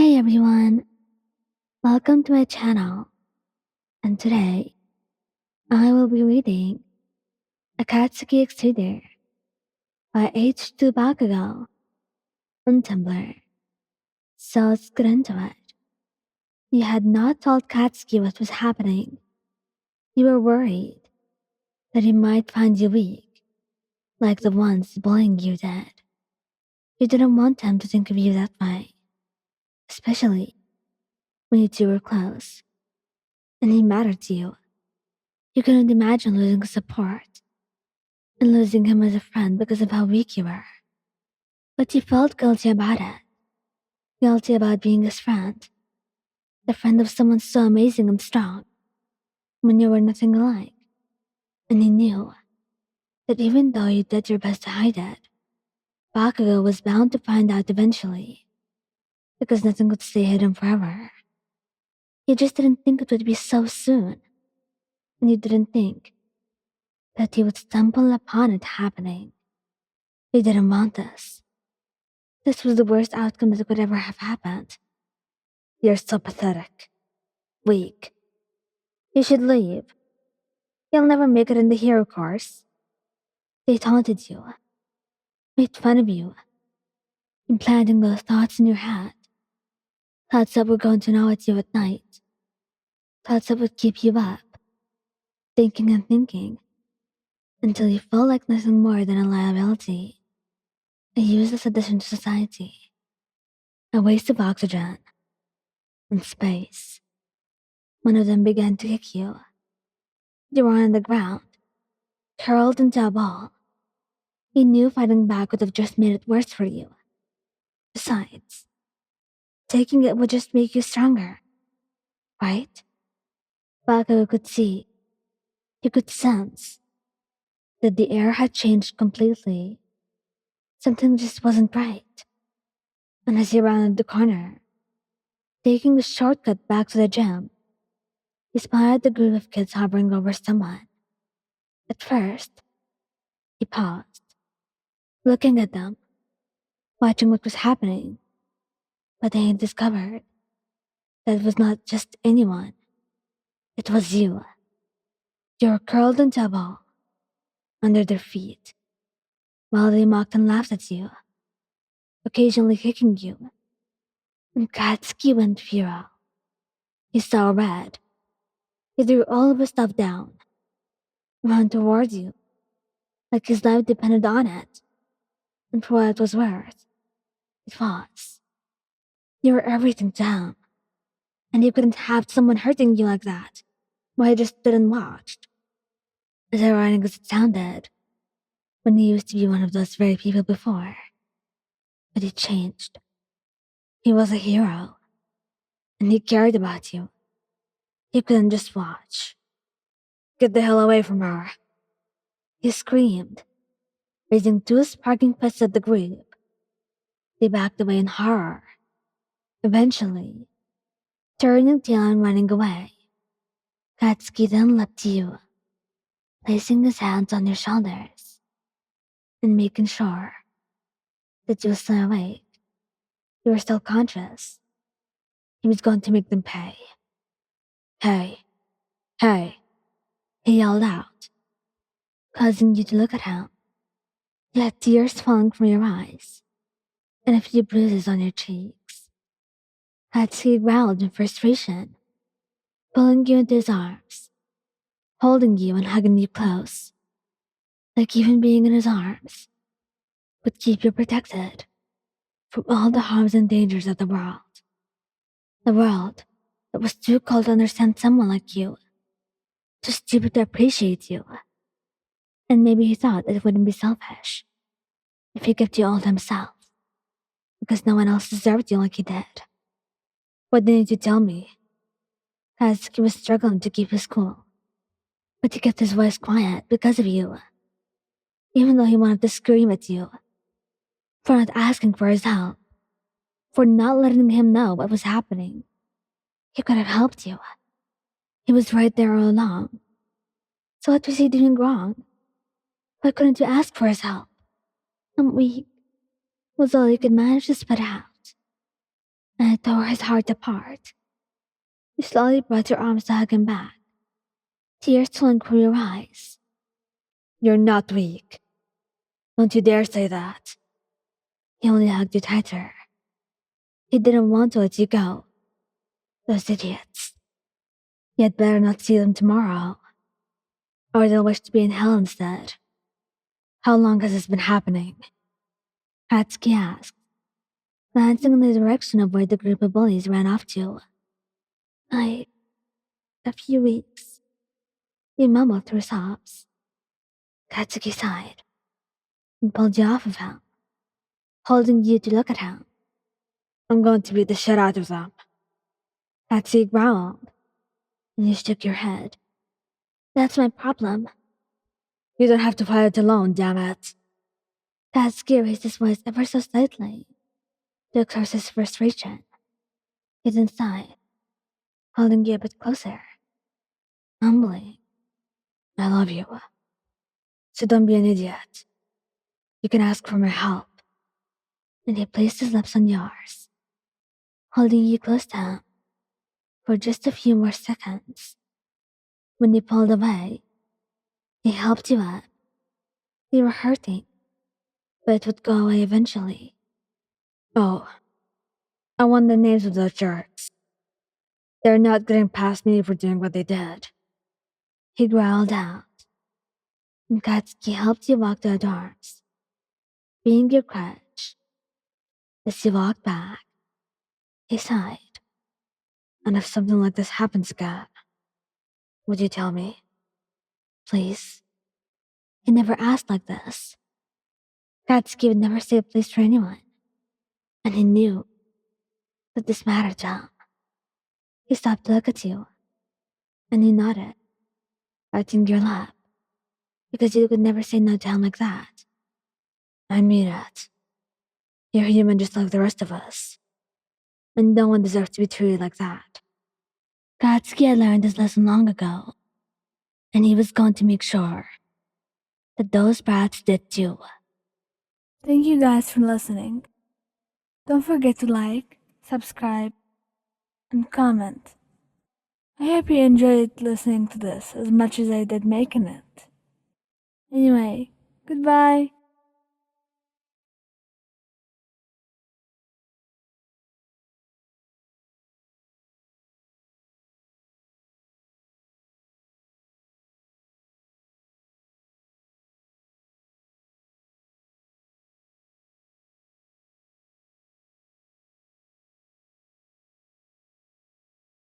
Hey everyone, welcome to my channel, and today I will be reading Akatsuki Extruder by H2 Bakugou on Tumblr. So let's get into it. You had not told Katsuki what was happening. You were worried that he might find you weak, like the ones bullying you did. You didn't want him to think of you that way, especially when you two were close, and he mattered to you. You couldn't imagine losing support and losing him as a friend because of how weak you were. But you felt guilty about it. Guilty about being his friend. The friend of someone so amazing and strong, when you were nothing alike. And you knew that even though you did your best to hide it, Bakugou was bound to find out eventually, because nothing could stay hidden forever. You just didn't think it would be so soon, and you didn't think that you would stumble upon it happening. You didn't want this. This was the worst outcome that could ever have happened. You're so pathetic. Weak. You should leave. You'll never make it in the hero course. They taunted you, made fun of you, implanting those thoughts in your head. Thoughts that were going to gnaw at you at night. Thoughts that would keep you up, thinking and thinking, until you felt like nothing more than a liability, a useless addition to society, a waste of oxygen and space. One of them began to kick you. You were on the ground, curled into a ball. You knew fighting back would have just made it worse for you. Besides, taking it would just make you stronger, right? Bakugou could see, he could sense, that the air had changed completely. Something just wasn't right. And as he rounded the corner, taking the shortcut back to the gym, he spied the group of kids hovering over someone. At first, he paused, looking at them, watching what was happening. But then he discovered that it was not just anyone. It was you. You were curled into a ball, under their feet, while they mocked and laughed at you, occasionally kicking you. And Katsuki went feral. He saw red. He threw all of his stuff down, ran towards you, like his life depended on it. And for what it was worth, it was. You were everything to him, and you couldn't have someone hurting you like that, while you just stood and watched. As ironic as it sounded, when he used to be one of those very people before. But he changed. He was a hero, and he cared about you. He couldn't just watch. Get the hell away from her. He screamed, raising two sparking fists at the group. They backed away in horror, eventually, turning tail and running away. Katsuki then leapt to you, placing his hands on your shoulders, and making sure that you were still awake. You were still conscious. He was going to make them pay. Hey, hey, he yelled out, causing you to look at him. You had tears falling from your eyes, and a few bruises on your cheeks. Katsuki growled in frustration, pulling you into his arms, holding you and hugging you close, like even being in his arms would keep you protected from all the harms and dangers of the world. The world that was too cold to understand someone like you, too stupid to appreciate you. And maybe he thought that it wouldn't be selfish if he kept you all to himself, because no one else deserved you like he did. What didn't you tell me? Katsuki was struggling to keep his cool, but he kept his voice quiet because of you, even though he wanted to scream at you, for not asking for his help, for not letting him know what was happening. He could have helped you. He was right there all along. So what was he doing wrong? Why couldn't you ask for his help? I'm weak, was all he could manage to spit out. And it tore his heart apart. You slowly brought your arms to hug him back, tears flowing from your eyes. You're not weak. Don't you dare say that. He only hugged you tighter. He didn't want to let you go. Those idiots. You'd better not see them tomorrow, or they'll wish to be in hell instead. How long has this been happening? Katsuki asked, glancing in the direction of where the group of bullies ran off to. A few weeks. You mumbled through sobs. Katsuki sighed and pulled you off of him, holding you to look at him. I'm going to beat the shit out of them. Katsuki growled, and you shook your head. That's my problem. You don't have to fight it alone, damn it. Katsuki raised his voice ever so slightly to express his frustration. He then sighed, holding you a bit closer, mumbling, I love you. So don't be an idiot. You can ask for my help. And he placed his lips on yours, holding you close to him for just a few more seconds. When he pulled away, he helped you up. You were hurting, but it would go away eventually. Oh, I want the names of those jerks. They're not getting past me for doing what they did. He growled out, and Katsuki helped you walk to the dorms, being your crutch. As you walked back, he sighed. And if something like this happens again, would you tell me? Please? He never asked like this. Katsuki would never say please to anyone, and he knew that this mattered to him. He stopped to look at you, and you nodded, biting your lip, because you could never say no to him like that. I mean it. You're human just like the rest of us, and no one deserves to be treated like that. Katsuki had learned his lesson long ago, and he was going to make sure that those brats did too. Thank you guys for listening. Don't forget to like, subscribe, and comment. I hope you enjoyed listening to this as much as I did making it. Anyway, goodbye.